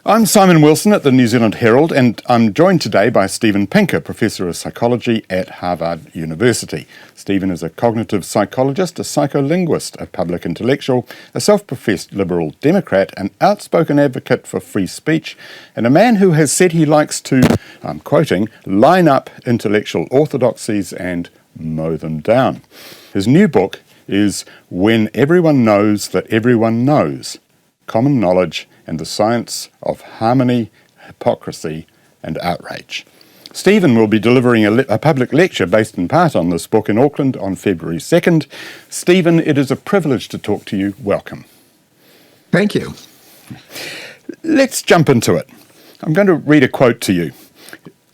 I'm Simon Wilson at the New Zealand Herald, and I'm joined today by Steven Pinker, Professor of Psychology at Harvard University. Steven is a cognitive psychologist, a psycholinguist, a public intellectual, a self-professed liberal Democrat, an outspoken advocate for free speech, and a man who has said he likes to, I'm quoting, line up intellectual orthodoxies and mow them down. His new book is When Everyone Knows That Everyone Knows, Common Knowledge and the Science of Harmony, Hypocrisy and Outrage. Steven will be delivering a public lecture based in part on this book in Auckland on February 2nd. Steven, it is a privilege to talk to you. Welcome. Thank you. Let's jump into it. I'm going to read a quote to you.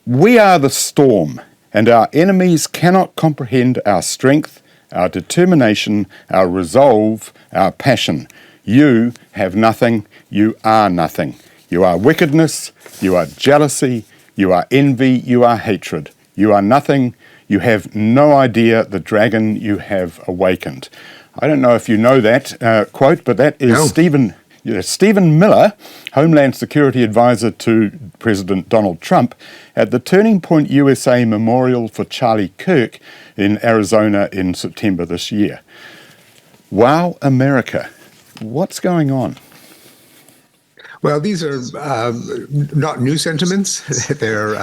"We are the storm, and our enemies cannot comprehend our strength, our determination, our resolve, our passion. You have nothing, you are nothing. You are wickedness, you are jealousy, you are envy, you are hatred. You are nothing, you have no idea the dragon you have awakened." I don't know if you know that quote, but that is No. Stephen Miller, Homeland Security Advisor to President Donald Trump, at the Turning Point USA Memorial for Charlie Kirk in Arizona in September this year. Wow, America. What's going on? Well, these are not new sentiments. They're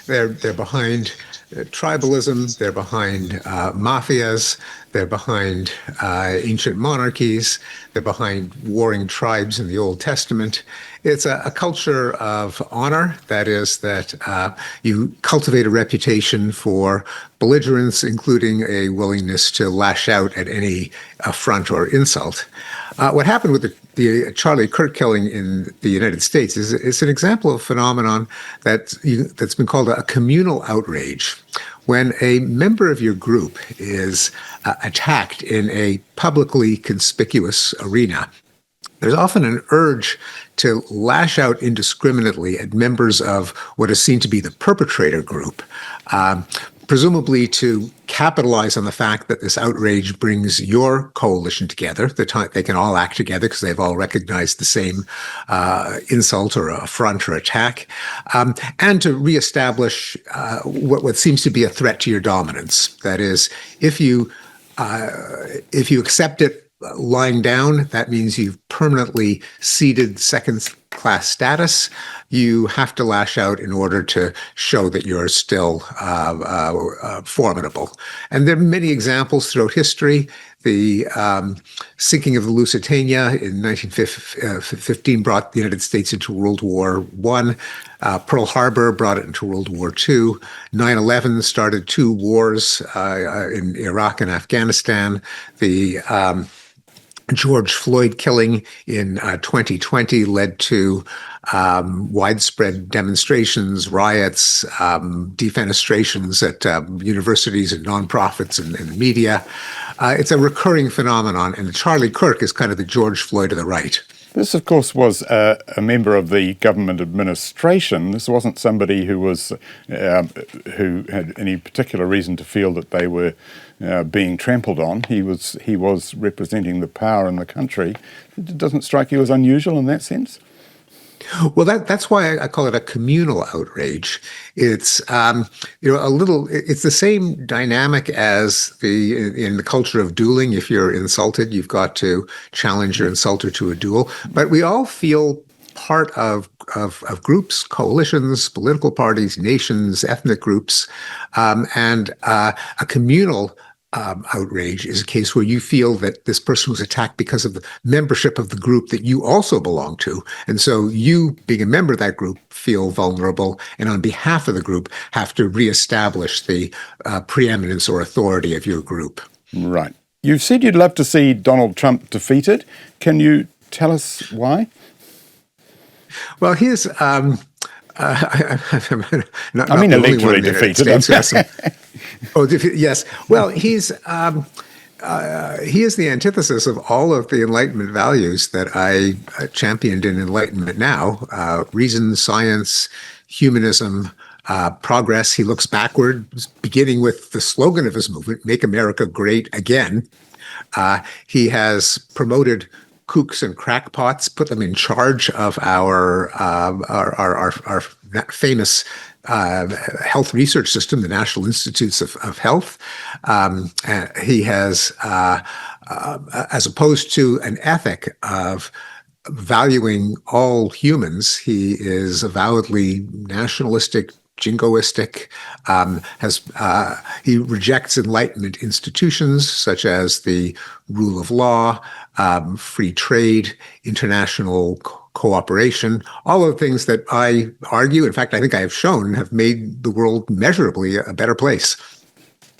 behind tribalism. They're behind mafias. They're behind ancient monarchies. They're behind warring tribes in the Old Testament. It's a culture of honor. That is, that you cultivate a reputation for belligerence, including a willingness to lash out at any affront or insult. What happened with the Charlie Kirk killing in the United States is an example of a phenomenon that's been called a communal outrage. When a member of your group is attacked in a publicly conspicuous arena, there's often an urge to lash out indiscriminately at members of what is seen to be the perpetrator group, presumably to capitalize on the fact that this outrage brings your coalition together. They can all act together because they've all recognized the same insult or affront or attack, and to reestablish what seems to be a threat to your dominance. That is, if you accept it lying down, that means you've permanently ceded second-class status. You have to lash out in order to show that you're still formidable. And there are many examples throughout history. The sinking of the Lusitania in 1915 brought the United States into World War I. Pearl Harbor brought it into World War II. 9/11 started two wars in Iraq and Afghanistan. The George Floyd killing in 2020 led to widespread demonstrations, riots, defenestrations at universities and nonprofits and the media. It's a recurring phenomenon, and Charlie Kirk is kind of the George Floyd of the right. This, of course, was a member of the government administration. This wasn't somebody who was who had any particular reason to feel that they were being trampled on. He was representing the power in the country. It doesn't strike you as unusual in that sense? Well, that's why I call it a communal outrage. It's it's the same dynamic as in the culture of dueling. If you're insulted, you've got to challenge your insulter to a duel. But we all feel part of groups, coalitions, political parties, nations, ethnic groups, and a communal outrage is a case where you feel that this person was attacked because of the membership of the group that you also belong to. And so you, being a member of that group, feel vulnerable, and on behalf of the group have to reestablish the preeminence or authority of your group. Right. You've said you'd love to see Donald Trump defeated. Can you tell us why? Well, here's... literally defeated. Yes. Well, he is the antithesis of all of the Enlightenment values that I championed in Enlightenment Now: reason, science, humanism, progress. He looks backward, beginning with the slogan of his movement, "Make America Great Again." He has promoted kooks and crackpots, put them in charge of our famous health research system, the National Institutes of Health. He has, as opposed to an ethic of valuing all humans, he is avowedly nationalistic, jingoistic. He rejects Enlightenment institutions such as the rule of law, free trade, international cooperation, all of the things that I argue, in fact, I think I have shown, have made the world measurably a better place.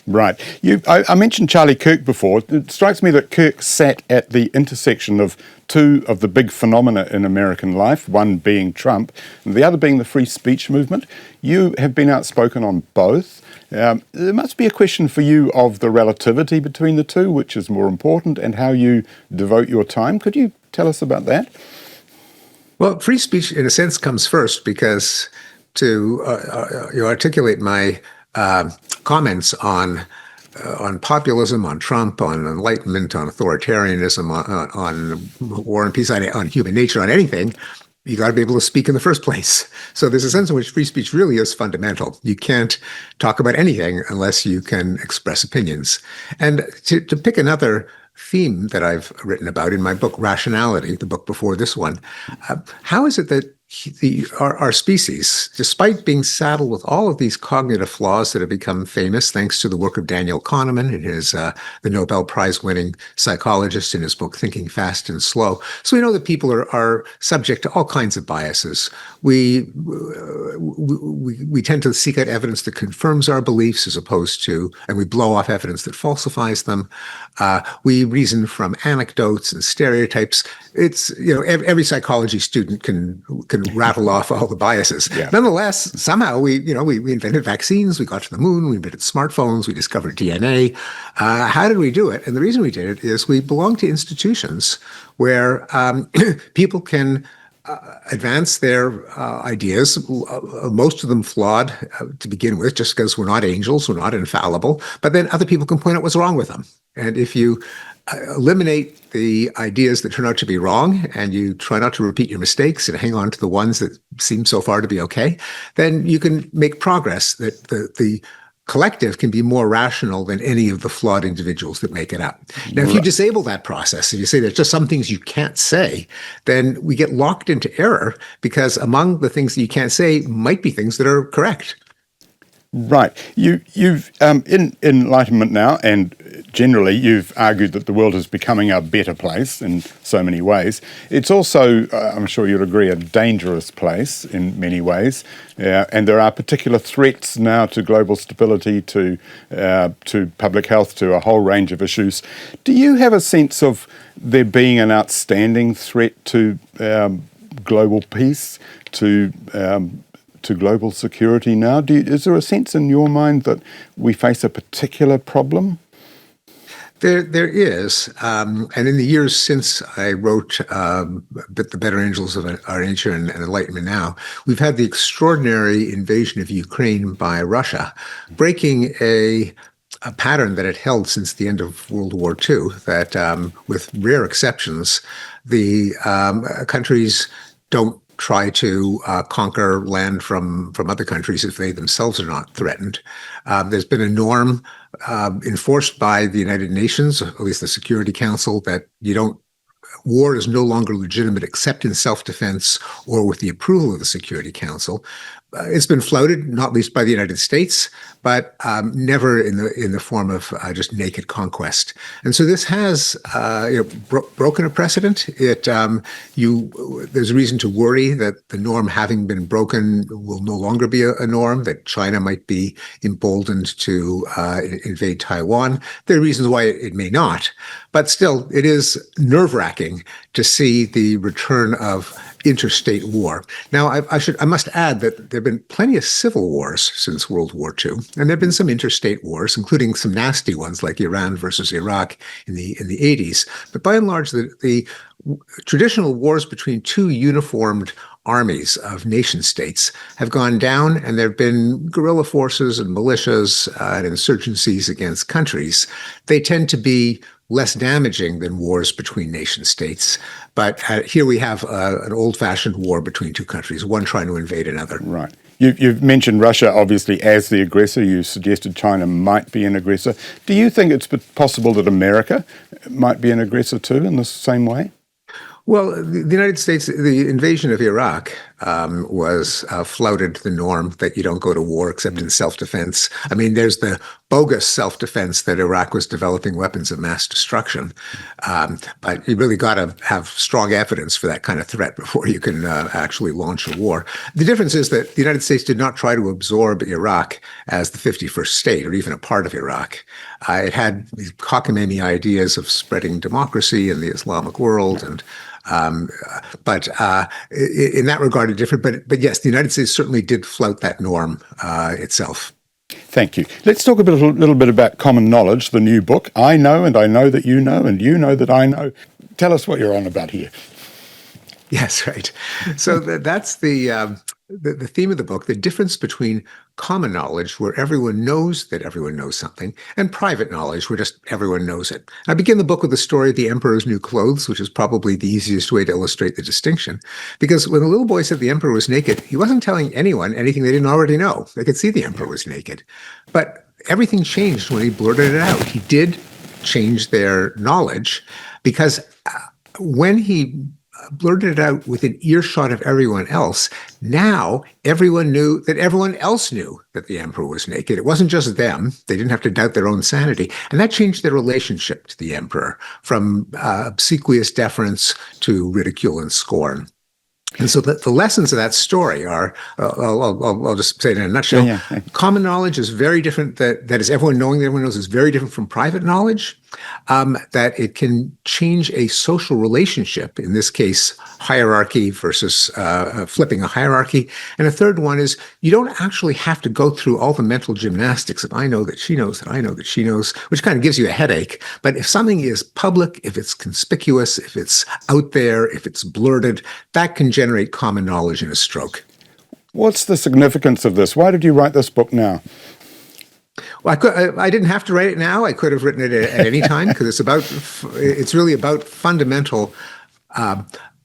Right. I mentioned Charlie Kirk before. It strikes me that Kirk sat at the intersection of two of the big phenomena in American life, one being Trump, and the other being the free speech movement. You have been outspoken on both. There must be a question for you of the relativity between the two, which is more important, and how you devote your time. Could you tell us about that? Well, free speech, in a sense, comes first because to articulate my comments on populism, on Trump, on Enlightenment, on authoritarianism, on war and peace, on human nature, on anything, you got to be able to speak in the first place. So there's a sense in which free speech really is fundamental. You can't talk about anything unless you can express opinions. And to pick another theme that I've written about in my book, Rationality, the book before this one, how is it that our species, despite being saddled with all of these cognitive flaws that have become famous thanks to the work of Daniel Kahneman in his the Nobel Prize-winning Psychologist in his book Thinking Fast and Slow. So we know that people are subject to all kinds of biases. We tend to seek out evidence that confirms our beliefs as opposed to, and we blow off evidence that falsifies them. We reason from anecdotes and stereotypes. It's, every psychology student can rattle off all the biases. Yeah. Nonetheless, somehow we invented vaccines, we got to the moon, we invented smartphones, we discovered DNA. How did we do it? And the reason we did it is we belong to institutions where people can advance their ideas, most of them flawed to begin with, just because we're not angels, we're not infallible, but then other people can point out what's wrong with them. And if you eliminate the ideas that turn out to be wrong and you try not to repeat your mistakes and hang on to the ones that seem so far to be okay, then you can make progress, that the collective can be more rational than any of the flawed individuals that make it up. Now, if you disable that process, if you say there's just some things you can't say, then we get locked into error because among the things that you can't say might be things that are correct. Right. You've in Enlightenment now, and generally, you've argued that the world is becoming a better place in so many ways. It's also, I'm sure you'll agree, a dangerous place in many ways. And there are particular threats now to global stability, to public health, to a whole range of issues. Do you have a sense of there being an outstanding threat to global peace, to global security now? Is there a sense in your mind that we face a particular problem? There is. And in the years since I wrote The Better Angels of Our Nature and Enlightenment Now, we've had the extraordinary invasion of Ukraine by Russia, breaking a pattern that had held since the end of World War II, that with rare exceptions, the countries don't try to conquer land from other countries if they themselves are not threatened. There's been a norm enforced by the United Nations, at least the Security Council, that war is no longer legitimate except in self-defense or with the approval of the Security Council. It's been flouted, not least by the United States, but never in the form of just naked conquest. And so this has broken a precedent. There's reason to worry that the norm having been broken will no longer be a norm, that China might be emboldened to invade Taiwan. There are reasons why it may not, but still, it is nerve-wracking to see the return of interstate war. Now, I must add that there have been plenty of civil wars since World War II, and there have been some interstate wars, including some nasty ones like Iran versus Iraq in the 80s. But by and large, the traditional wars between two uniformed armies of nation states have gone down, and there have been guerrilla forces and militias and insurgencies against countries. They tend to be less damaging than wars between nation states. But here we have an old-fashioned war between two countries, one trying to invade another. Right. You've mentioned Russia, obviously, as the aggressor. You suggested China might be an aggressor. Do you think it's possible that America might be an aggressor too in the same way? Well, the United States, the invasion of Iraq was flouted the norm that you don't go to war except in self-defense. I mean, there's the bogus self-defense that Iraq was developing weapons of mass destruction. But you really got to have strong evidence for that kind of threat before you can actually launch a war. The difference is that the United States did not try to absorb Iraq as the 51st state or even a part of Iraq. It had these cockamamie ideas of spreading democracy in the Islamic world, and but in that regard, it's different. But yes, the United States certainly did flout that norm itself. Thank you. Let's talk a little bit about Common Knowledge, the new book. I know, and I know that you know, and you know that I know. Tell us what you're on about here. Yes, right. So that's the theme of the book, the difference between common knowledge, where everyone knows that everyone knows something, and private knowledge, where just everyone knows it. I begin the book with the story of the Emperor's New Clothes, which is probably the easiest way to illustrate the distinction. Because when the little boy said the emperor was naked, he wasn't telling anyone anything they didn't already know. They could see the emperor was naked. But everything changed when he blurted it out. He did change their knowledge, because when he blurted it out within earshot of everyone else, now everyone knew that everyone else knew that the emperor was naked. It wasn't just them. They didn't have to doubt their own sanity. And that changed their relationship to the emperor from obsequious deference to ridicule and scorn. And so the lessons of that story are, I'll just say it in a nutshell. Yeah. Common knowledge is very different. That is, everyone knowing that everyone knows is very different from private knowledge. That it can change a social relationship, in this case, hierarchy versus flipping a hierarchy. And a third one is you don't actually have to go through all the mental gymnastics of I know that she knows that I know that she knows, which kind of gives you a headache. But if something is public, if it's conspicuous, if it's out there, if it's blurted, that can generate common knowledge in a stroke. What's the significance of this? Why did you write this book now? Well, I didn't have to write it now. I could have written it at any time, because it's really about fundamental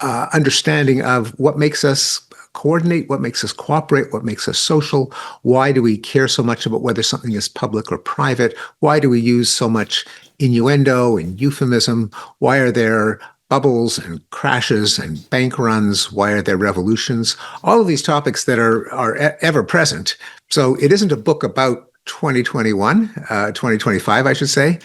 understanding of what makes us coordinate, what makes us cooperate, what makes us social. Why do we care so much about whether something is public or private? Why do we use so much innuendo and euphemism? Why are there bubbles and crashes and bank runs? Why are there revolutions? All of these topics that are ever present. So it isn't a book about 2025, I should say.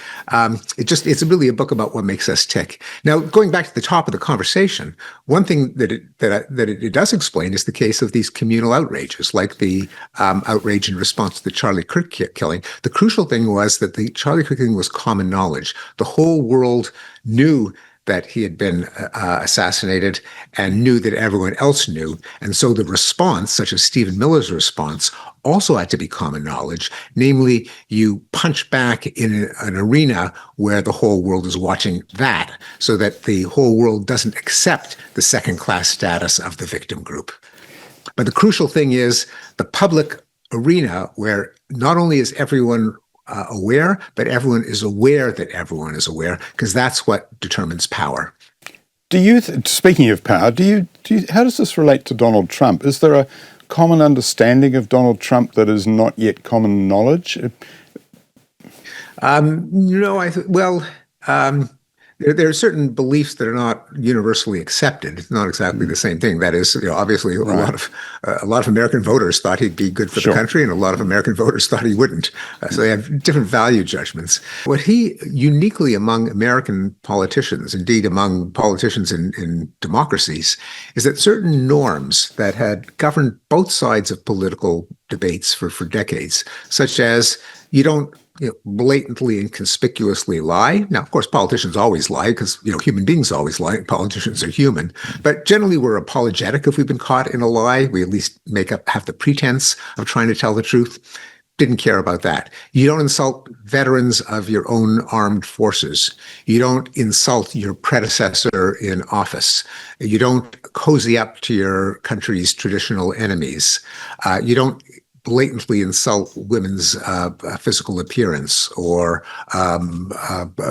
It's really a book about what makes us tick. Now, going back to the top of the conversation, one thing that it does explain is the case of these communal outrages, like the outrage in response to the Charlie Kirk killing. The crucial thing was that the Charlie Kirk killing was common knowledge. The whole world knew that he had been assassinated and knew that everyone else knew. And so the response, such as Stephen Miller's response, also had to be common knowledge. Namely, you punch back in an arena where the whole world is watching that, so that the whole world doesn't accept the second-class status of the victim group. But the crucial thing is the public arena, where not only is everyone aware, but everyone is aware that everyone is aware, because that's what determines power. Speaking of power, how does this relate to Donald Trump? Is there a common understanding of Donald Trump that is not yet common knowledge? No, there are certain beliefs that are not universally accepted. It's not exactly the same thing. That is, obviously, right. a lot of American voters thought he'd be good for the country, and a lot of American voters thought he wouldn't. So they have different value judgments. What he uniquely among American politicians, indeed among politicians in democracies, is that certain norms that had governed both sides of political debates for decades, such as you don't blatantly and conspicuously lie. Now, of course, politicians always lie, because human beings always lie. Politicians are human, but generally we're apologetic if we've been caught in a lie. We at least have the pretense of trying to tell the truth. didn't care about that. You don't insult veterans of your own armed forces. You don't insult your predecessor in office. You don't cozy up to your country's traditional enemies. You don't blatantly insult women's physical appearance or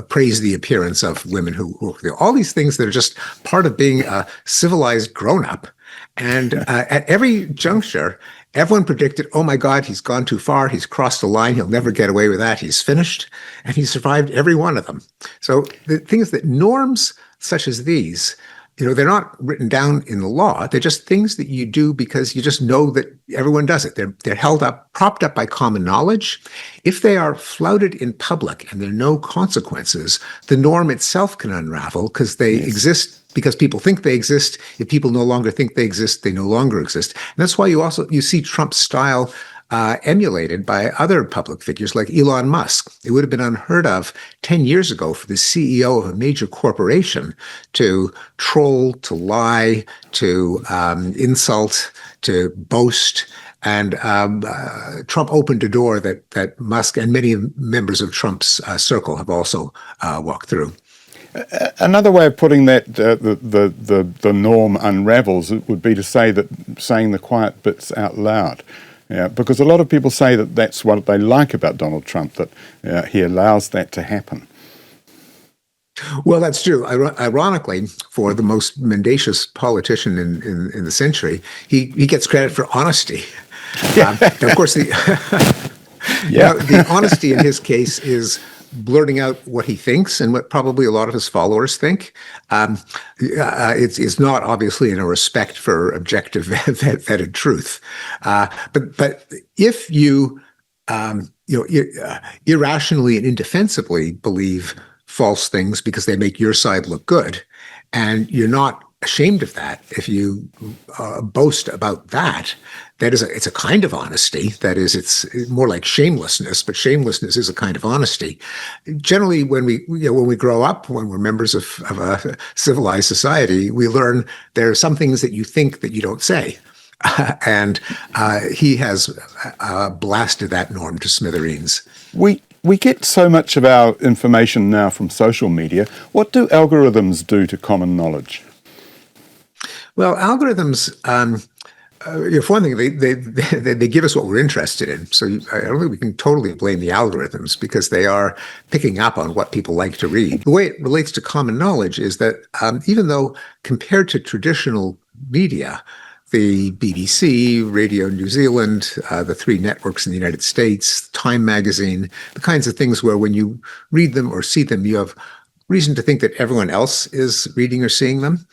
praise the appearance of women who all these things that are just part of being a civilized grown-up. And at every juncture, everyone predicted, oh my God, he's gone too far. He's crossed the line. He'll never get away with that. He's finished. And he survived every one of them. So the thing is that norms such as these, they're not written down in the law. They're just things that you do because you just know that everyone does it. They're held up, propped up by common knowledge. If they are flouted in public and there are no consequences, the norm itself can unravel because they exist because people think they exist. If people no longer think they exist, they no longer exist. And that's why you see Trump's style emulated by other public figures like Elon Musk. It would have been unheard of 10 years ago for the CEO of a major corporation to troll, to lie, to insult, to boast. And Trump opened a door that Musk and many members of Trump's circle have also walked through. Another way of putting that, the norm unravels, it would be to say that saying the quiet bits out loud. Yeah, because a lot of people say that that's what they like about Donald Trump, that he allows that to happen. Well, that's true. Ironically, for the most mendacious politician in the century, he gets credit for honesty. Of course, the honesty in his case is blurting out what he thinks and what probably a lot of his followers think. It's not obviously in a respect for objective vetted truth. But if you irrationally and indefensibly believe false things because they make your side look good, and you're not ashamed of that, if you boast about that, it's a kind of honesty. That is, it's more like shamelessness, but shamelessness is a kind of honesty. Generally, when we grow up, when we're members of a civilized society, we learn there are some things that you think that you don't say. And he has blasted that norm to smithereens. We get so much of our information now from social media. What do algorithms do to common knowledge? Well, algorithms, for one thing, they give us what we're interested in. So I don't think we can totally blame the algorithms because they are picking up on what people like to read. The way it relates to common knowledge is that even though compared to traditional media, the BBC, Radio New Zealand, the three networks in the United States, Time magazine, the kinds of things where when you read them or see them, you have reason to think that everyone else is reading or seeing them.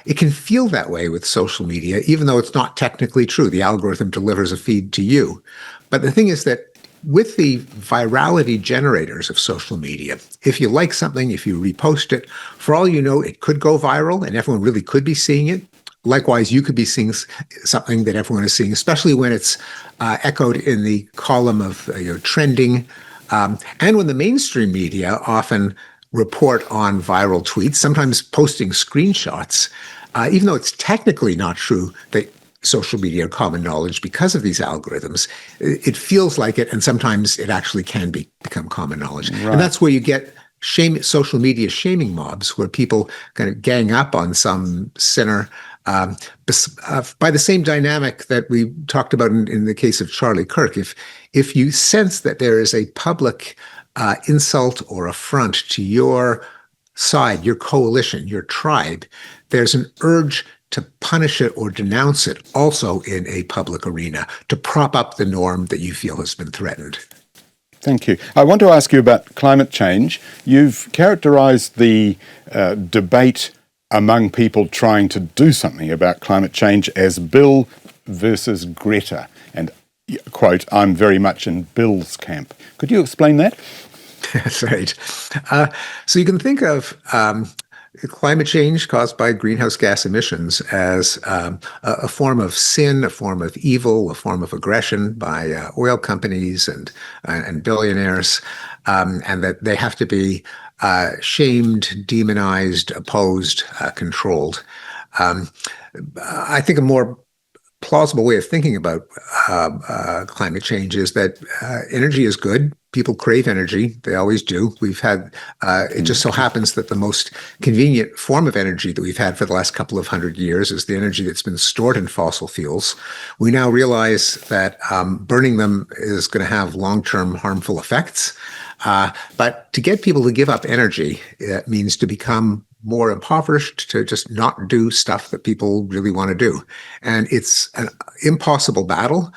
It can feel that way with social media, even though it's not technically true. The algorithm delivers a feed to you. But the thing is that with the virality generators of social media, if you like something, if you repost it, for all you know, it could go viral and everyone really could be seeing it. Likewise, you could be seeing something that everyone is seeing, especially when it's echoed in the column of trending. And when the mainstream media often report on viral tweets, sometimes posting screenshots, even though it's technically not true that social media are common knowledge because of these algorithms, it feels like it, and sometimes it actually can become common knowledge. Right. And that's where you get social media shaming mobs, where people kind of gang up on some sinner by the same dynamic that we talked about in the case of Charlie Kirk. If you sense that there is a public insult or affront to your side, your coalition, your tribe, there's an urge to punish it or denounce it also in a public arena, to prop up the norm that you feel has been threatened. Thank you. I want to ask you about climate change. You've characterized the debate among people trying to do something about climate change as Bill versus Greta. And, quote, I'm very much in Bill's camp. Could you explain that? That's right. So you can think of climate change caused by greenhouse gas emissions as a form of sin, a form of evil, a form of aggression by oil companies and billionaires, and that they have to be shamed, demonized, opposed, controlled. I think a more plausible way of thinking about climate change is that energy is good. People crave energy. They always do. It just so happens that the most convenient form of energy that we've had for the last couple of 100 years is the energy that's been stored in fossil fuels. We now realize that burning them is going to have long-term harmful effects. But to get people to give up energy, it means to become more impoverished, to just not do stuff that people really want to do. And it's an impossible battle.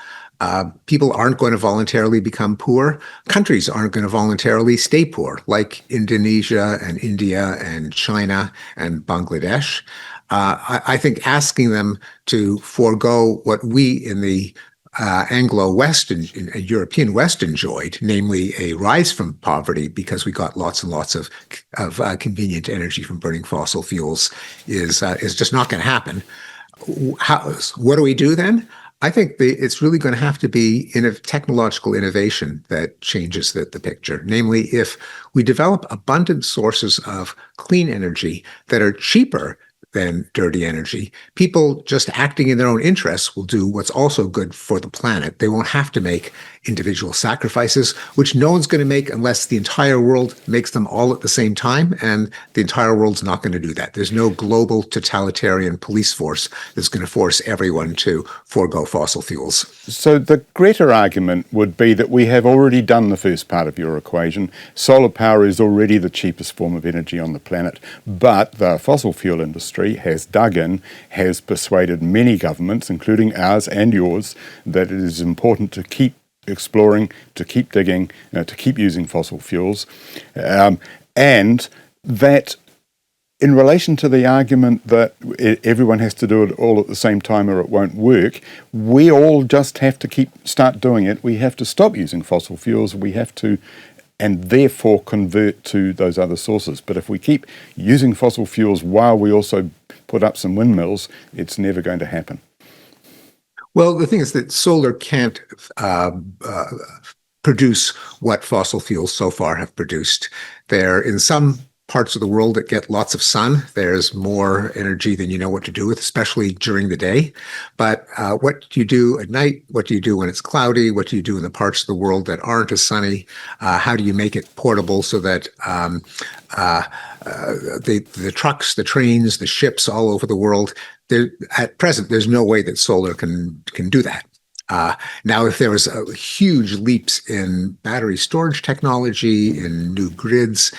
People aren't going to voluntarily become poor. Countries aren't going to voluntarily stay poor, like Indonesia and India and China and Bangladesh. I think asking them to forego what we in the Anglo-West and European West enjoyed, namely a rise from poverty because we got lots and lots of convenient energy from burning fossil fuels, is just not going to happen. What do we do then? I think it's really going to have to be in a technological innovation that changes the picture. Namely, if we develop abundant sources of clean energy that are cheaper than dirty energy, people just acting in their own interests will do what's also good for the planet. They won't have to make individual sacrifices, which no one's going to make unless the entire world makes them all at the same time, and the entire world's not going to do that. There's no global totalitarian police force that's going to force everyone to forego fossil fuels. So the Greta argument would be that we have already done the first part of your equation. Solar power is already the cheapest form of energy on the planet, but the fossil fuel industry has dug in, has persuaded many governments, including ours and yours, that it is important to keep exploring, to keep digging, to keep using fossil fuels, and that in relation to the argument that everyone has to do it all at the same time or it won't work, we all just have to start doing it. We have to stop using fossil fuels. We have to, and therefore convert to those other sources. But if we keep using fossil fuels while we also put up some windmills, it's never going to happen. Well, the thing is that solar can't produce what fossil fuels so far have produced. They're in some parts of the world that get lots of sun. There's more energy than you know what to do with, especially during the day. But what do you do at night? What do you do when it's cloudy? What do you do in the parts of the world that aren't as sunny? How do you make it portable so that the trucks, the trains, the ships all over the world, at present, there's no way that solar can do that. Now, if there was huge leaps in battery storage technology, in new grids,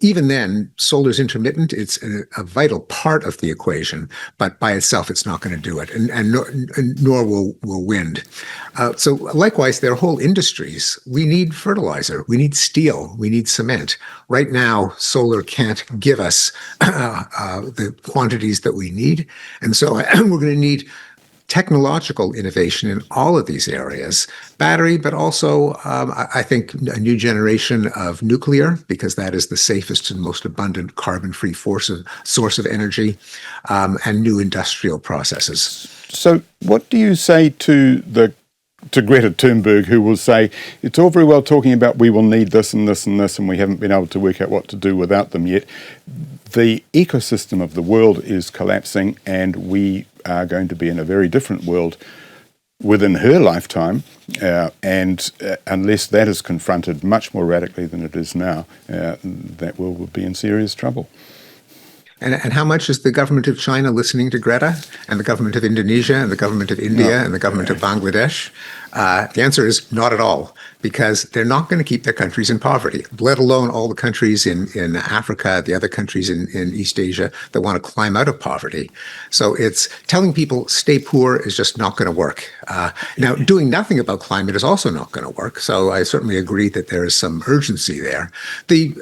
even then, solar's intermittent. It's a vital part of the equation, but by itself, it's not going to do it, and nor will wind. So likewise, there are whole industries. We need fertilizer. We need steel. We need cement. Right now, solar can't give us the quantities that we need, and so we're going to need technological innovation in all of these areas, battery, but also I think a new generation of nuclear, because that is the safest and most abundant carbon-free source of energy, and new industrial processes. So what do you say to Greta Thunberg, who will say, it's all very well talking about we will need this and this and this, and we haven't been able to work out what to do without them yet. The ecosystem of the world is collapsing, and we are going to be in a very different world within her lifetime, and unless that is confronted much more radically than it is now, that world will be in serious trouble. And how much is the government of China listening to Greta, and the government of Indonesia, and the government of India, and the government of Bangladesh? The answer is not at all, because they're not going to keep their countries in poverty, let alone all the countries in Africa, the other countries in East Asia that want to climb out of poverty. So it's telling people stay poor is just not going to work. Now, doing nothing about climate is also not going to work. So I certainly agree that there is some urgency there. The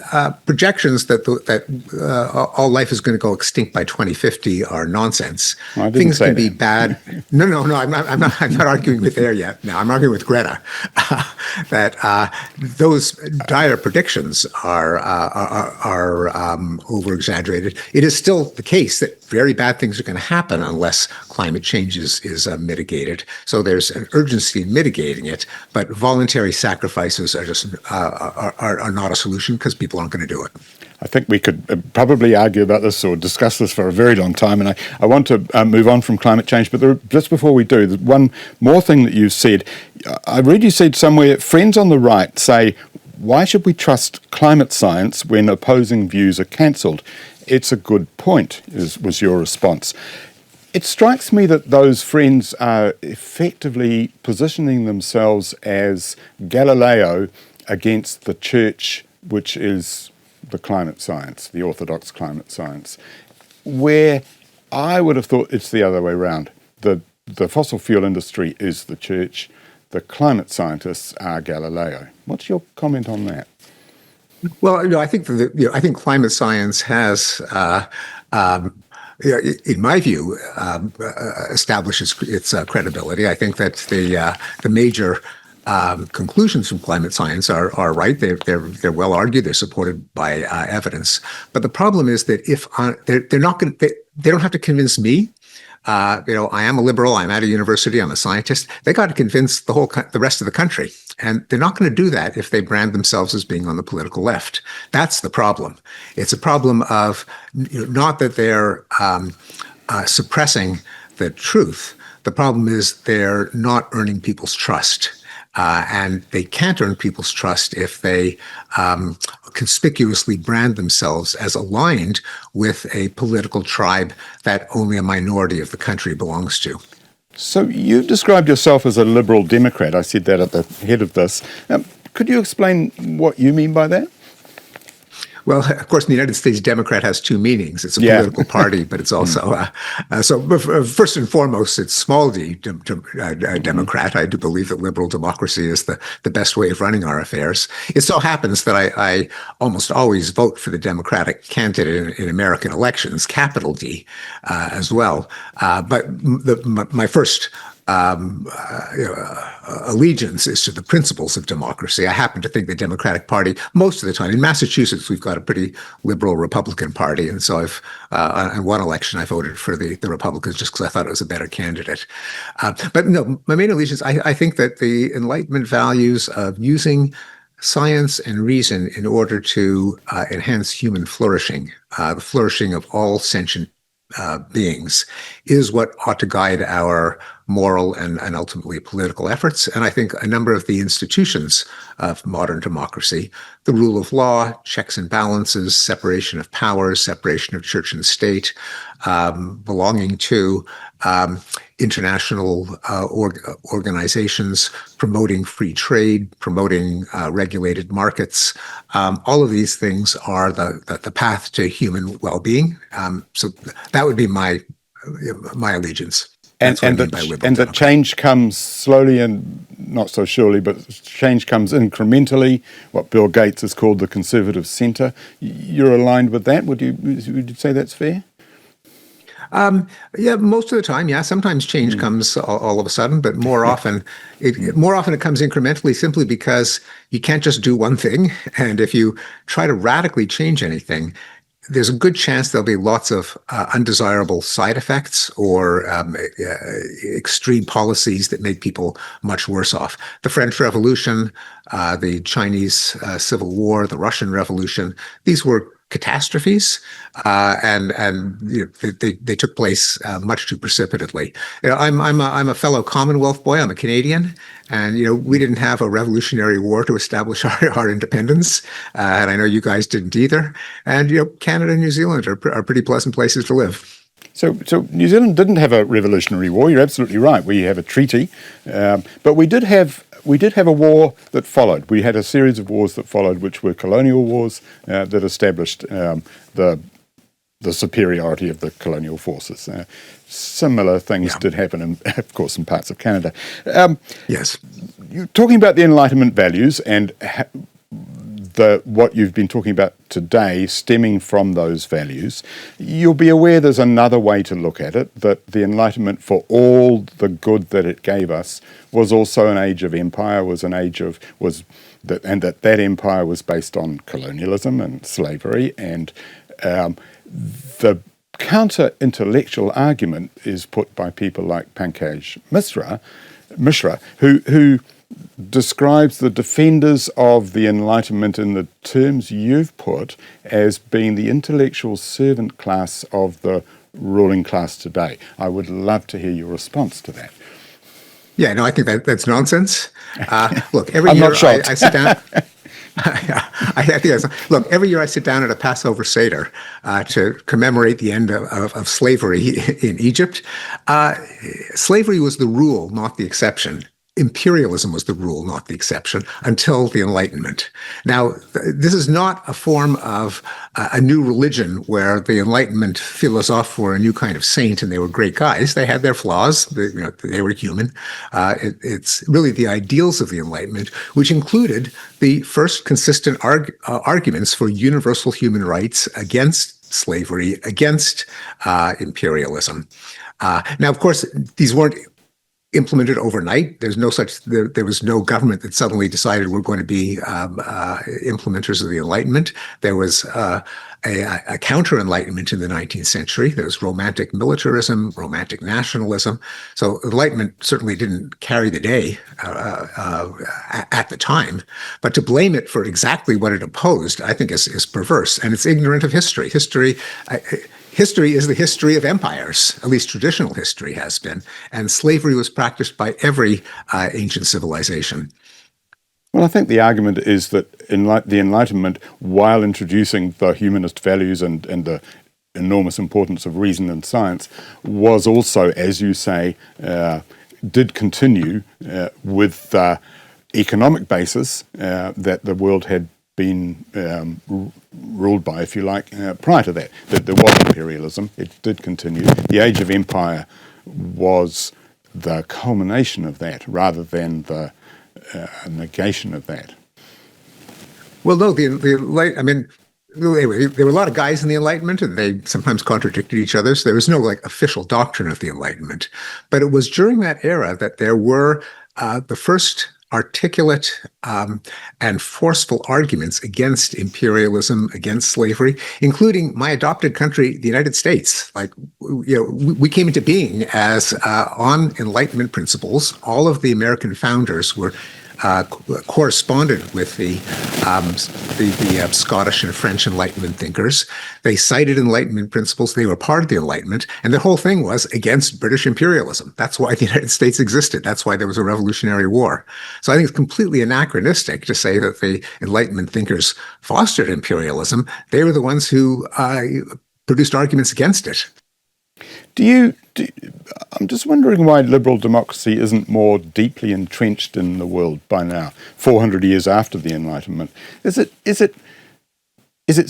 projections that all life is going to go extinct by 2050 are nonsense. Well, things can be bad. No, I'm not arguing with there yet. No, I'm arguing with Greta that those dire predictions are over exaggerated. It is still the case that very bad things are going to happen unless climate change is mitigated. So there's an urgency in mitigating it, but voluntary sacrifices are just are not a solution because people aren't going to do it. I think we could probably argue about this or discuss this for a very long time, and I want to move on from climate change, but just before we do, there's one more thing that you've said. I read you said somewhere, friends on the right say, why should we trust climate science when opposing views are cancelled? It's a good point, was your response. It strikes me that those friends are effectively positioning themselves as Galileo against the church, which is the climate science, the orthodox climate science, where I would have thought it's the other way around. The fossil fuel industry is the church, the climate scientists are Galileo. What's your comment on that? Well, I think I think climate science has, in my view, establishes its credibility. I think that the major conclusions from climate science are right. They're well argued. They're supported by evidence. But the problem is that if they're not going, they don't have to convince me. I am a liberal. I'm at a university. I'm a scientist. They got to convince the rest of the country, and they're not going to do that if they brand themselves as being on the political left. That's the problem. It's a problem of not that they're suppressing the truth. The problem is they're not earning people's trust. And they can't earn people's trust if they conspicuously brand themselves as aligned with a political tribe that only a minority of the country belongs to. So you've described yourself as a liberal Democrat. I said that at the head of this. Could you explain what you mean by that? Well, of course, in the United States, Democrat has two meanings. It's a political party, but it's also first and foremost, it's small d Democrat. I do believe that liberal democracy is the best way of running our affairs. It so happens that I almost always vote for the Democratic candidate in American elections, capital D, as well. But my first allegiance is to the principles of democracy. I happen to think the Democratic Party, most of the time, in Massachusetts, we've got a pretty liberal Republican Party. And so in one election, I voted for the Republicans just because I thought it was a better candidate. But no, my main allegiance, I think that the Enlightenment values of using science and reason in order to enhance human flourishing, the flourishing of all sentient beings, is what ought to guide our moral and ultimately political efforts. And I think a number of the institutions of modern democracy, the rule of law, checks and balances, separation of powers, separation of church and state, belonging to international organizations, promoting free trade, promoting regulated markets. All of these things are the path to human well-being. So that would be my allegiance. And that change comes slowly and not so surely, but change comes incrementally, what Bill Gates has called the conservative centre. You're aligned with that? Would you say that's fair? Yeah, most of the time, yeah. Sometimes change comes all of a sudden, but more often it comes incrementally, simply because you can't just do one thing. And if you try to radically change anything, there's a good chance there'll be lots of undesirable side effects or extreme policies that make people much worse off. The French Revolution, the Chinese Civil War, the Russian Revolution, these were catastrophes, and they took place much too precipitately. I'm a fellow Commonwealth boy. I'm a Canadian, and we didn't have a Revolutionary War to establish our independence, and I know you guys didn't either. And Canada and New Zealand are pretty pleasant places to live. So New Zealand didn't have a revolutionary war. You're absolutely right. We have a treaty, but we did have a war that followed. We had a series of wars that followed, which were colonial wars that established the superiority of the colonial forces. Similar things did happen, of course, in parts of Canada. Yes. You're talking about the Enlightenment values and what you've been talking about today stemming from those values. You'll be aware there's another way to look at it, that the Enlightenment, for all the good that it gave us, was also an age of empire, and that empire was based on colonialism and slavery. And the counter-intellectual argument is put by people like Pankaj Mishra, who describes the defenders of the Enlightenment in the terms you've put as being the intellectual servant class of the ruling class today. I would love to hear your response to that. Yeah, no, I think that's nonsense. Look, every I'm year not shocked. I sit down. I think look, every year I sit down at a Passover Seder to commemorate the end of slavery in Egypt. Slavery was the rule, not the exception. Imperialism was the rule, not the exception, until the Enlightenment. Now, this is not a form of a new religion where the Enlightenment philosophes were a new kind of saint and they were great guys. They had their flaws. They were human. It's really the ideals of the Enlightenment, which included the first consistent arguments for universal human rights against slavery, against imperialism. Now, of course, these weren't implemented overnight. There was no government that suddenly decided we're going to be implementers of the Enlightenment. There was a counter-Enlightenment in the 19th century. There was romantic militarism, romantic nationalism. So Enlightenment certainly didn't carry the day at the time. But to blame it for exactly what it opposed, I think is perverse, and it's ignorant of history. History is the history of empires, at least traditional history has been, and slavery was practiced by every ancient civilization. Well, I think the argument is that the Enlightenment, while introducing the humanist values and the enormous importance of reason and science, was also, as you say, did continue with the economic basis that the world had been ruled by, if you like, prior to that there was imperialism. It did continue. The Age of Empire was the culmination of that rather than the negation of that. Well, no, there were a lot of guys in the Enlightenment, and they sometimes contradicted each other. So there was no official doctrine of the Enlightenment. But it was during that era that there were the first articulate and forceful arguments against imperialism, against slavery, including my adopted country, the United States. We came into being as on Enlightenment principles. All of the American founders were corresponded with the Scottish and French Enlightenment thinkers. They cited Enlightenment principles. They were part of the Enlightenment. And the whole thing was against British imperialism. That's why the United States existed. That's why there was a Revolutionary War. So I think it's completely anachronistic to say that the Enlightenment thinkers fostered imperialism. They were the ones who produced arguments against it. I'm just wondering why liberal democracy isn't more deeply entrenched in the world by now, 400 years after the Enlightenment. Is it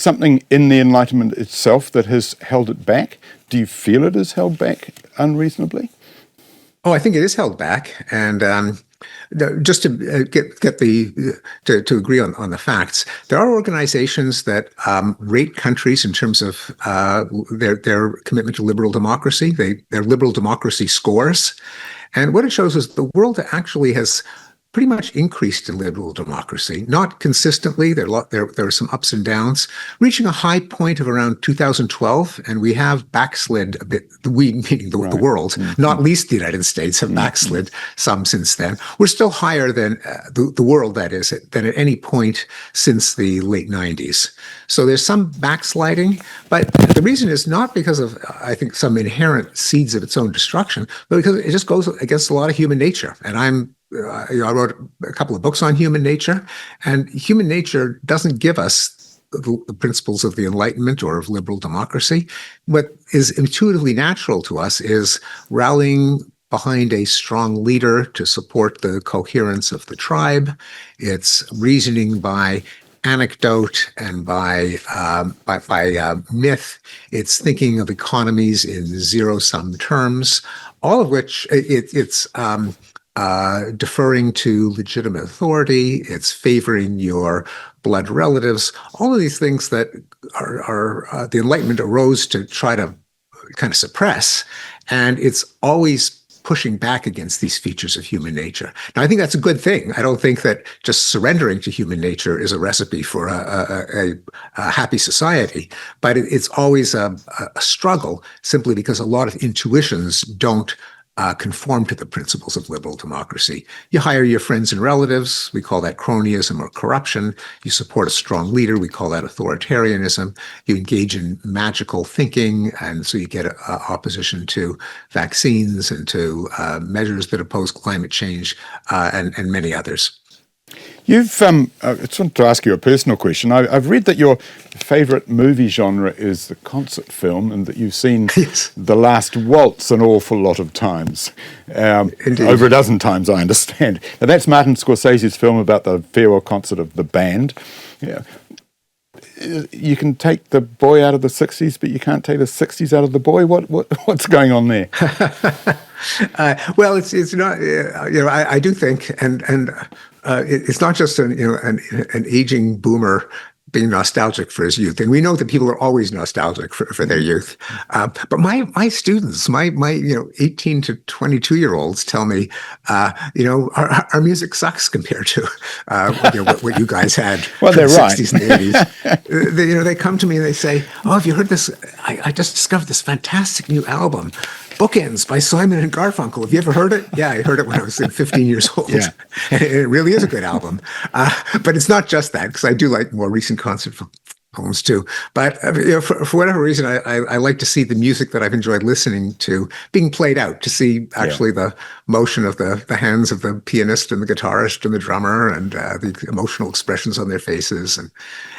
something in the Enlightenment itself that has held it back? Do you feel it is held back unreasonably? Oh, I think it is held back, and just to to agree on the facts, there are organizations that rate countries in terms of their commitment to liberal democracy. Their liberal democracy scores, and what it shows is the world actually has pretty much increased in liberal democracy, not consistently. There are some ups and downs, reaching a high point of around 2012, and we have backslid a bit. We, meaning the world, not least the United States, have backslid some since then. We're still higher than the world, that is, than at any point since the late 90s. So there's some backsliding, but the reason is not because of, I think, some inherent seeds of its own destruction, but because it just goes against a lot of human nature. And I wrote a couple of books on human nature, and human nature doesn't give us the principles of the Enlightenment or of liberal democracy. What is intuitively natural to us is rallying behind a strong leader to support the coherence of the tribe. It's reasoning by anecdote and by myth. It's thinking of economies in zero-sum terms, all of which it's deferring to legitimate authority, it's favoring your blood relatives, all of these things that are the Enlightenment arose to try to kind of suppress, and it's always pushing back against these features of human nature. Now, I think that's a good thing. I don't think that just surrendering to human nature is a recipe for a happy society, but it's always a struggle, simply because a lot of intuitions don't conform to the principles of liberal democracy. You hire your friends and relatives. We call that cronyism or corruption. You support a strong leader. We call that authoritarianism. You engage in magical thinking, and so you get opposition to vaccines and to measures that oppose climate change, and many others. You've, I just want to ask you a personal question. I've read that your favourite movie genre is the concert film, and that you've seen Yes. The Last Waltz an awful lot of times. Over a dozen times, I understand. Now, that's Martin Scorsese's film about the farewell concert of the band. Yeah. You can take the boy out of the 60s, but you can't take the 60s out of the boy. What's going on there? Well, it's not. I do think, and it's not just an aging boomer being nostalgic for his youth, and we know that people are always nostalgic for their youth. But my students, my 18 to 22-year-olds tell me, our music sucks compared to what you guys had. Well, they're the right. 60s and the 80s. They come to me and they say, "Oh, have you heard this? I just discovered this fantastic new album, Bookends by Simon and Garfunkel. Have you ever heard it?" "Yeah, I heard it when I was 15 years old." Yeah. And it really is a good album. But it's not just that, because I do like more recent concert films too. But for whatever reason, I like to see the music that I've enjoyed listening to being played out, to see actually the motion of the hands of the pianist and the guitarist and the drummer, and the emotional expressions on their faces,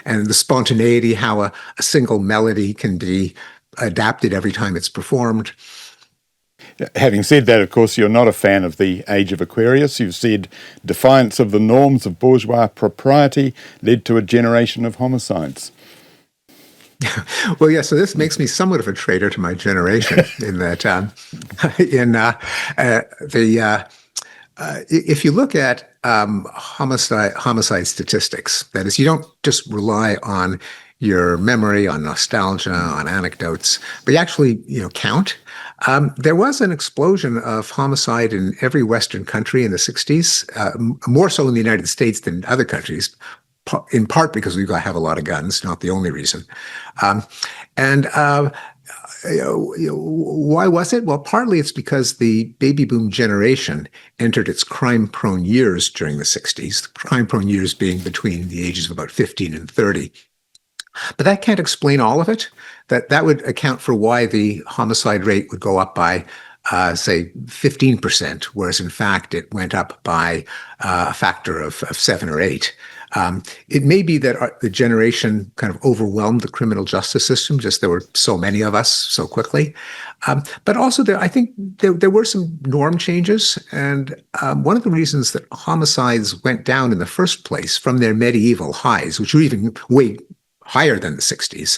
and the spontaneity, how a single melody can be adapted every time it's performed. Having said that, of course, you're not a fan of the Age of Aquarius. You've said defiance of the norms of bourgeois propriety led to a generation of homicides. Well, yeah, so this makes me somewhat of a traitor to my generation in that if you look at homicide statistics, that is, you don't just rely on your memory, on nostalgia, on anecdotes, but you actually count. There was an explosion of homicide in every Western country in the 60s, more so in the United States than other countries, in part because we have a lot of guns, not the only reason. Why was it? Well, partly it's because the baby boom generation entered its crime-prone years during the 60s, the crime-prone years being between the ages of about 15 and 30. But that can't explain all of it. That would account for why the homicide rate would go up by, say, 15%, whereas in fact it went up by a factor of 7 or 8. It may be that the generation kind of overwhelmed the criminal justice system, just there were so many of us so quickly. But also I think there were some norm changes. And one of the reasons that homicides went down in the first place from their medieval highs, which were even way higher than the 60s,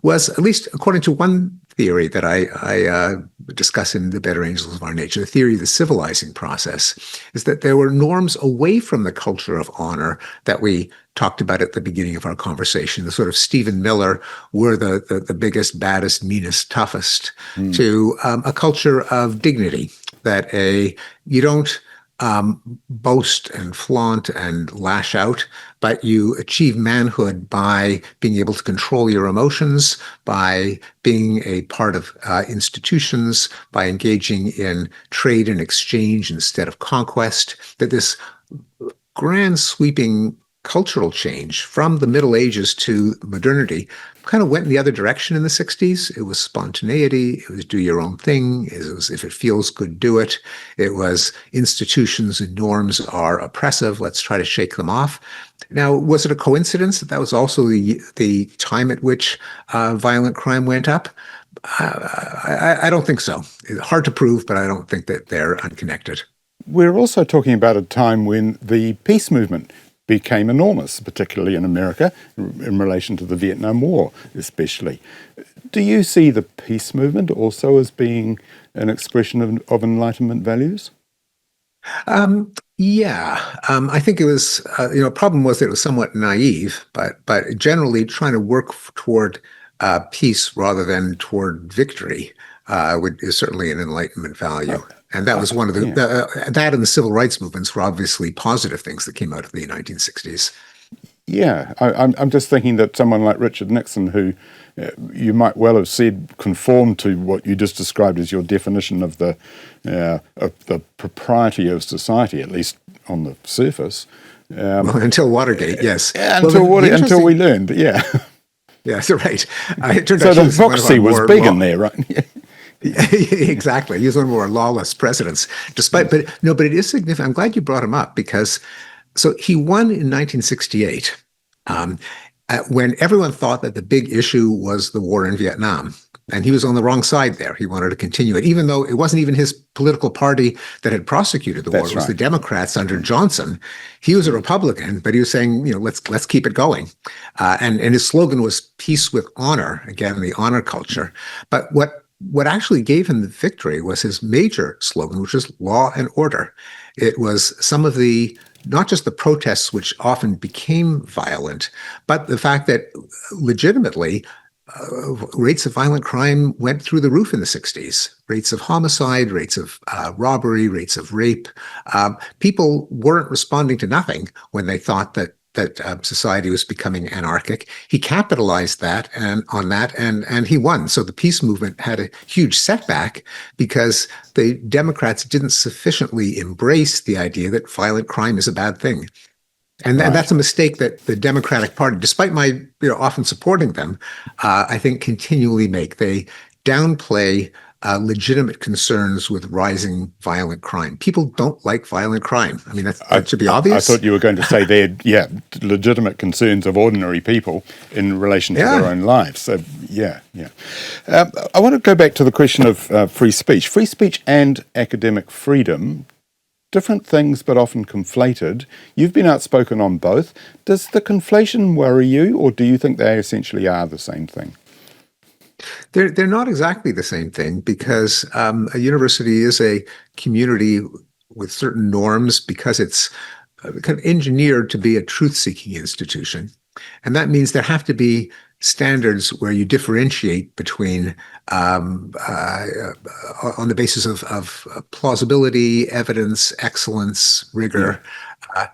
was, at least according to one theory that I discuss in The Better Angels of Our Nature, the theory of the civilizing process, is that there were norms away from the culture of honor that we talked about at the beginning of our conversation, the sort of Stephen Miller, we're the biggest, baddest, meanest, toughest, to a culture of dignity, that you don't boast and flaunt and lash out, but you achieve manhood by being able to control your emotions, by being a part of institutions, by engaging in trade and exchange instead of conquest. That this grand sweeping cultural change from the Middle Ages to modernity kind of went in the other direction in the 60s. It was spontaneity. It was do your own thing. It was, if it feels good, do it. It was institutions and norms are oppressive. Let's try to shake them off. Now, was it a coincidence that was also the time at which violent crime went up? I don't think so. It's hard to prove, but I don't think that they're unconnected. We're also talking about a time when the peace movement became enormous, particularly in America, in relation to the Vietnam War especially. Do you see the peace movement also as being an expression of Enlightenment values? I think it was, problem was that it was somewhat naive, but generally trying to work toward peace rather than toward victory is certainly an Enlightenment value. And that was one of that and the civil rights movements were obviously positive things that came out of the 1960s. Yeah, I'm just thinking that someone like Richard Nixon, who you might well have said conformed to what you just described as your definition of the propriety of society, at least on the surface. Well, until Watergate, yes. Until until we learned, but yeah. Yeah, so right. It turned So out the hypocrisy was big in there, right? Exactly. He was one of our lawless presidents. But it is significant. I'm glad you brought him up because, so he won in 1968, when everyone thought that the big issue was the war in Vietnam. And he was on the wrong side there. He wanted to continue it, even though it wasn't even his political party that had prosecuted the war. It was the Democrats under Johnson. He was a Republican, but he was saying, let's keep it going. And his slogan was peace with honor. Again, the honor culture. But what actually gave him the victory was his major slogan, which was law and order. It was some of the, not just the protests, which often became violent, but the fact that legitimately rates of violent crime went through the roof in the 60s. Rates of homicide, rates of robbery, rates of rape. People weren't responding to nothing when they thought that society was becoming anarchic. He capitalized that and he won. So the peace movement had a huge setback because the Democrats didn't sufficiently embrace the idea that violent crime is a bad thing. And that's a mistake that the Democratic Party, despite my often supporting them, I think continually make. They downplay legitimate concerns with rising violent crime. People don't like violent crime. I mean, that should be obvious. I thought you were going to say they're legitimate concerns of ordinary people in relation to their own lives. So I want to go back to the question of free speech and academic freedom. Different things, but often conflated. You've been outspoken on both. Does the conflation worry you, or do you think they essentially are the same thing? They're not exactly the same thing because a university is a community with certain norms because it's kind of engineered to be a truth-seeking institution. And that means there have to be standards where you differentiate between on the basis of plausibility, evidence, excellence, rigor.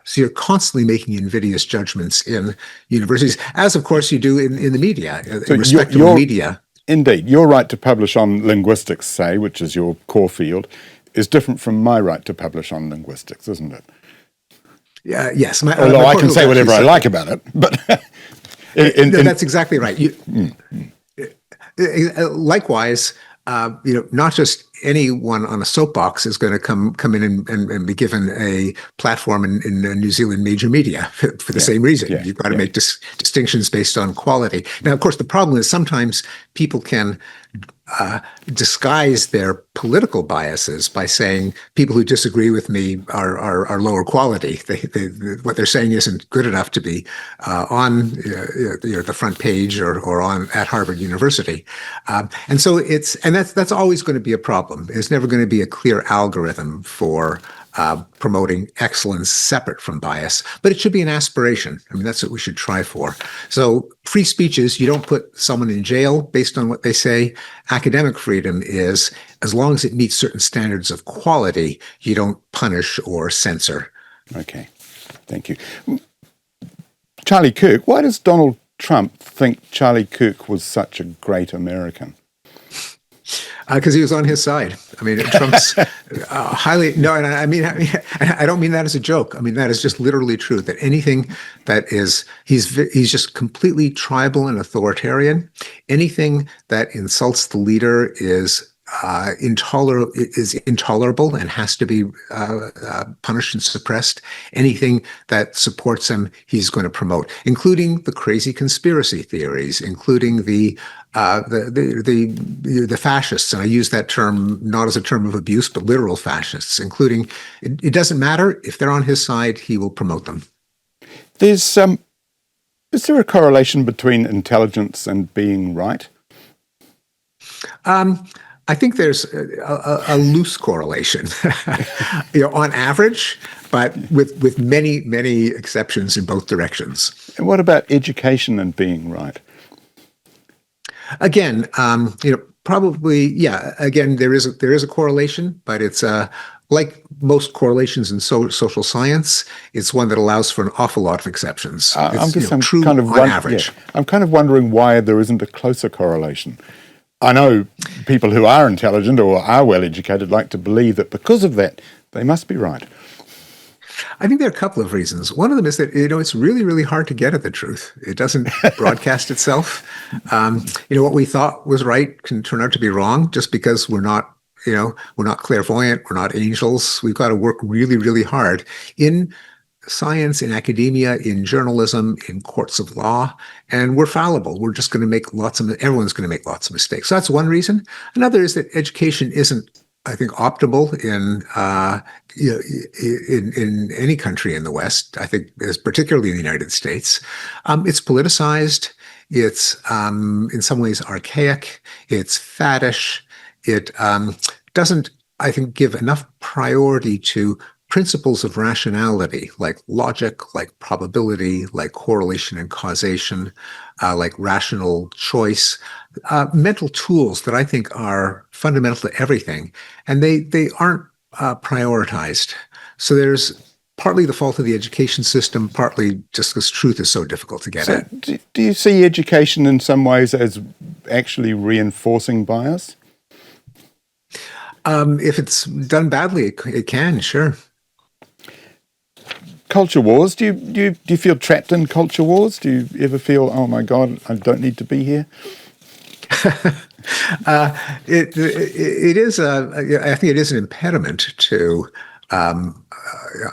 So you're constantly making invidious judgments in universities, as of course you do in the media, in respect to the media. Indeed. Your right to publish on linguistics, say, which is your core field, is different from my right to publish on linguistics, isn't it? Yes. Although I can say whatever I like about it, but... that's exactly right. Likewise, not just anyone on a soapbox is going to come in and be given a platform in New Zealand major media for the same reason. You've got to make distinctions based on quality. Now, of course, the problem is sometimes people can disguise their political biases by saying people who disagree with me are lower quality. What they're saying isn't good enough to be on the front page or on at Harvard University, and so that's always going to be a problem. There's never going to be a clear algorithm for promoting excellence separate from bias, but it should be an aspiration. I mean, that's what we should try for. So free speech is you don't put someone in jail based on what they say. Academic freedom is as long as it meets certain standards of quality, you don't punish or censor. Okay, thank you. Charlie Kirk, why does Donald Trump think Charlie Kirk was such a great American? Because he was on his side. I mean, Trump's highly no, and I don't mean that as a joke. I mean that is just literally true. That anything that is he's just completely tribal and authoritarian. Anything that insults the leader is intolerable and has to be punished and suppressed. Anything that supports him, he's going to promote, including the crazy conspiracy theories, including the fascists. And I use that term not as a term of abuse, but literal fascists, including. It doesn't matter if they're on his side; he will promote them. Is there a correlation between intelligence and being right? I think there's a loose correlation, on average, but with many, many exceptions in both directions. And what about education and being right? Again, probably, yeah. Again, there is a correlation, but it's like most correlations in social science, it's one that allows for an awful lot of exceptions. It's true on average. I'm kind of wondering why there isn't a closer correlation. I know people who are intelligent or are well educated like to believe that because of that, they must be right. I think there are a couple of reasons. One of them is that, it's really, really hard to get at the truth. It doesn't broadcast itself. What we thought was right can turn out to be wrong just because we're not clairvoyant, we're not angels. We've got to work really, really hard in science, in academia, in journalism, in courts of law, and we're fallible. We're just going to make everyone's going to make lots of mistakes. So that's one reason. Another is that education isn't, I think, optimal in any country in the West. I think, particularly in the United States, it's politicized. It's in some ways archaic. It's faddish. It doesn't, I think, give enough priority to principles of rationality, like logic, like probability, like correlation and causation, like rational choice, mental tools that I think are fundamental to everything, and they aren't prioritized. So there's partly the fault of the education system, partly just because truth is so difficult to get at. Do you see education in some ways as actually reinforcing bias? If it's done badly, it can, sure. Culture wars. Do you feel trapped in culture wars? Do you ever feel, oh my God, I don't need to be here? It is. I think it is an impediment to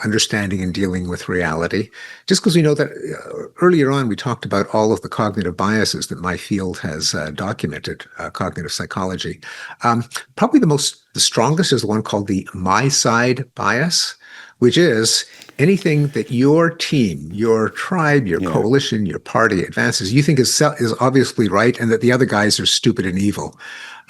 understanding and dealing with reality. Just because we know that earlier on we talked about all of the cognitive biases that my field has documented, cognitive psychology. Probably the strongest is the one called the my side bias, which is anything that your team, your tribe, your coalition, your party advances, you think is obviously right, and that the other guys are stupid and evil.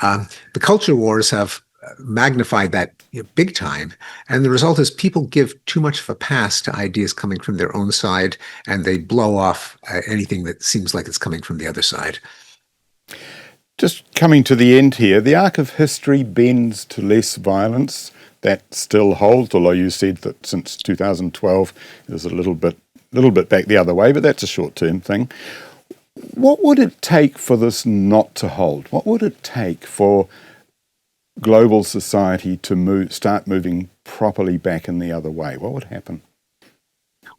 The culture wars have magnified that big time, and the result is people give too much of a pass to ideas coming from their own side, and they blow off anything that seems like it's coming from the other side. Just coming to the end here, the arc of history bends to less violence. That still holds, although you said that since 2012 it was a little bit back the other way, but that's a short-term thing. What would it take for this not to hold? What would it take for global society to start moving properly back in the other way? What would happen?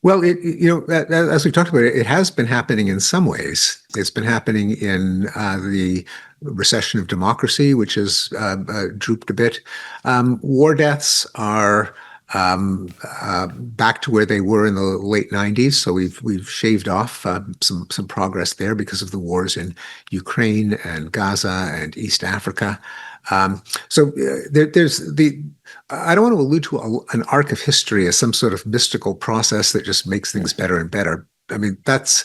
Well, as we talked about, it has been happening in some ways. It's been happening in the recession of democracy, which has drooped a bit. War deaths are back to where they were in the late 90s. So we've shaved off some progress there because of the wars in Ukraine and Gaza and East Africa. There's I don't want to allude to an arc of history as some sort of mystical process that just makes things better and better. I mean, it's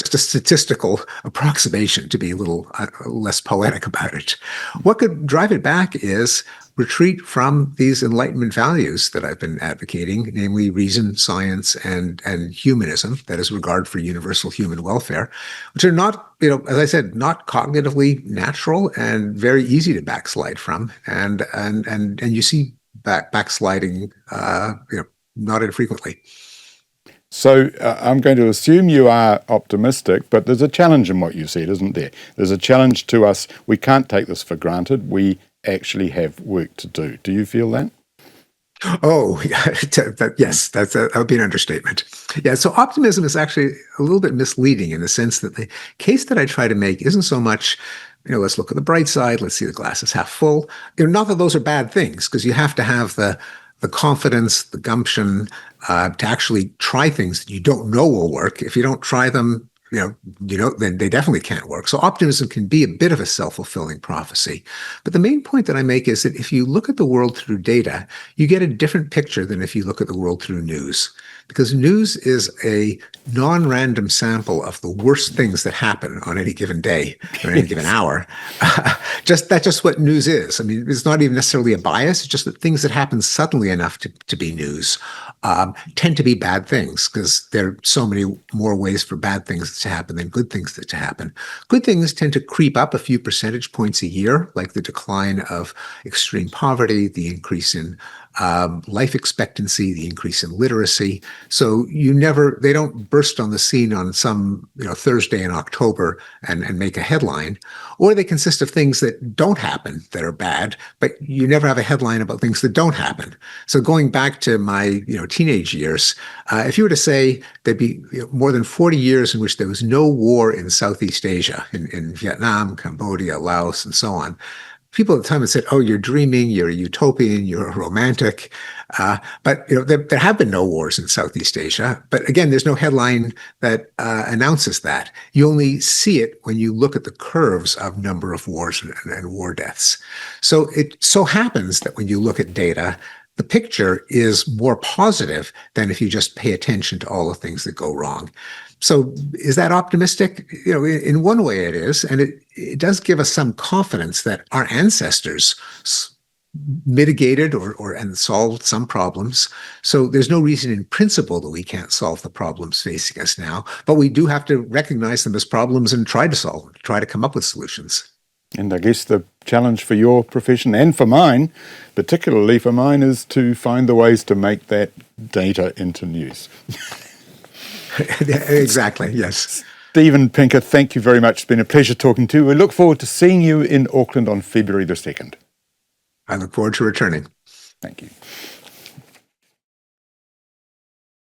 just a statistical approximation, to be a little less poetic about it. What could drive it back is retreat from these Enlightenment values that I've been advocating, namely reason, science, and humanism, that is, regard for universal human welfare, which are not, as I said, not cognitively natural and very easy to backslide from. And you see backsliding, not infrequently. So I'm going to assume you are optimistic, but there's a challenge in what you said, isn't there? There's a challenge to us. We can't take this for granted. We actually have work to do. Do you feel that? Oh, yes, that would be an understatement. Yeah, so optimism is actually a little bit misleading in the sense that the case that I try to make isn't so much, let's look at the bright side, let's see the glass is half full. Not that those are bad things, because you have to have the confidence, the gumption to actually try things that you don't know will work. If you don't try them, then they definitely can't work. So optimism can be a bit of a self-fulfilling prophecy. But the main point that I make is that if you look at the world through data, you get a different picture than if you look at the world through news. Because news is a non-random sample of the worst things that happen on any given day or any given hour. That's just what news is. I mean, it's not even necessarily a bias. It's just that things that happen suddenly enough to be news tend to be bad things, because there are so many more ways for bad things to happen than good things to happen. Good things tend to creep up a few percentage points a year, like the decline of extreme poverty, the increase in life expectancy, the increase in literacy. So they don't burst on the scene on some Thursday in October and make a headline, or they consist of things that don't happen that are bad, but you never have a headline about things that don't happen. So going back to my teenage years, if you were to say there'd be more than 40 years in which there was no war in Southeast Asia, in Vietnam, Cambodia, Laos, and so on, people at the time had said, "Oh, you're dreaming, you're a utopian, you're a romantic." But there have been no wars in Southeast Asia. But again, there's no headline that announces that. You only see it when you look at the curves of number of wars and war deaths. So it so happens that when you look at data, the picture is more positive than if you just pay attention to all the things that go wrong. So is that optimistic? In one way it is, and it does give us some confidence that our ancestors mitigated and solved some problems. So there's no reason in principle that we can't solve the problems facing us now, but we do have to recognize them as problems and try to solve them, try to come up with solutions. And I guess the challenge for your profession and for mine, particularly for mine, is to find the ways to make that data into news. Exactly, yes. Stephen Pinker, thank you very much. It's been a pleasure talking to you. We look forward to seeing you in Auckland on February the 2nd. I look forward to returning. Thank you.